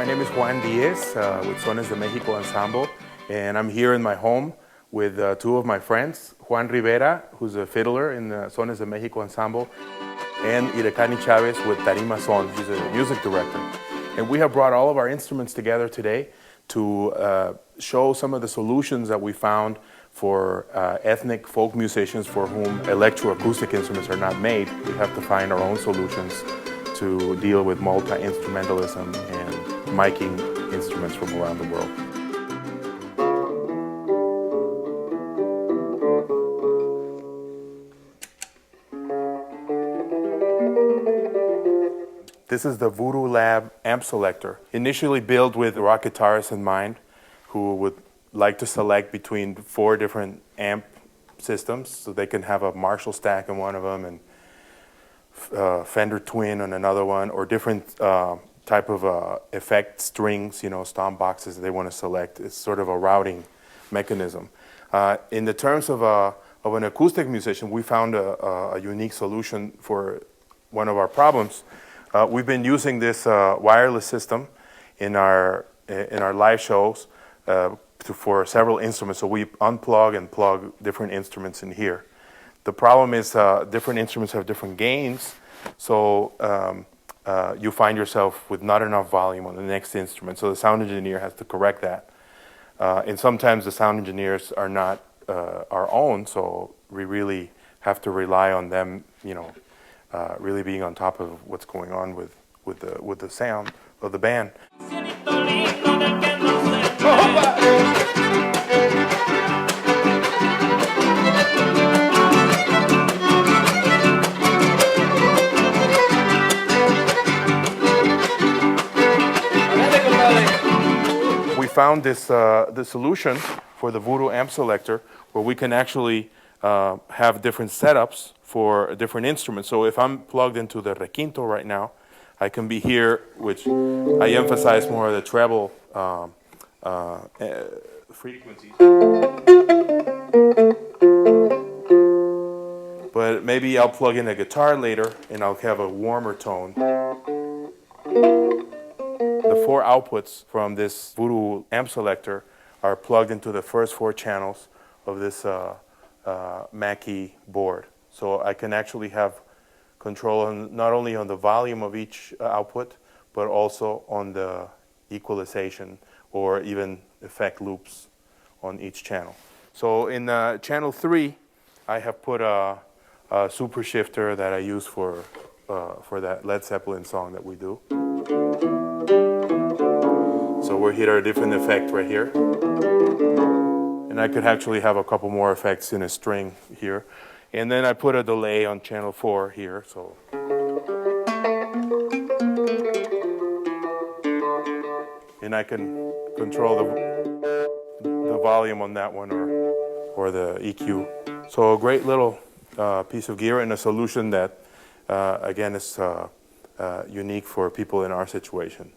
My name is Juan Díes with Sones de Mexico Ensemble, and I'm here in my home with two of my friends, Juan Rivera, who's a fiddler in the Sones de Mexico Ensemble, and Irakani Chavez with Tarima Son. He's a music director. And we have brought all of our instruments together today to show some of the solutions that we found for ethnic folk musicians for whom electroacoustic instruments are not made. We have to find our own solutions to deal with multi-instrumentalism and miking instruments from around the world. This is the Voodoo Labs Amp Selector, initially built with rock guitarists in mind who would like to select between 4 different amp systems, so they can have a Marshall stack in one of them and Fender Twin on another one, or different type of effect strings, stomp boxes that they want to select. It's sort of a routing mechanism. In the terms of an acoustic musician, we found a unique solution for one of our problems. We've been using this wireless system in our live shows for several instruments. So we unplug and plug different instruments in here. The problem is different instruments have different gains, so you find yourself with not enough volume on the next instrument. So the sound engineer has to correct that. And sometimes the sound engineers are not our own, so we really have to rely on them, really being on top of what's going on with the sound of the band. We found this the solution for the Voodoo Amp Selector, where we can actually have different setups for different instruments. So if I'm plugged into the requinto right now, I can be here, which I emphasize more of the treble frequencies. But maybe I'll plug in a guitar later and I'll have a warmer tone. The 4 outputs from this Voodoo Amp Selector are plugged into the first 4 channels of this Mackie board. So I can actually have control not only on the volume of each output, but also on the equalization or even effect loops on each channel. So in channel 3, I have put a super shifter that I use for that Led Zeppelin song that we do. So we'll hit our different effect right here. And I could actually have a couple more effects in a string here. And then I put a delay on channel 4 here. So. And I can control the volume on that one or the EQ. So a great little piece of gear and a solution that, again, is unique for people in our situation.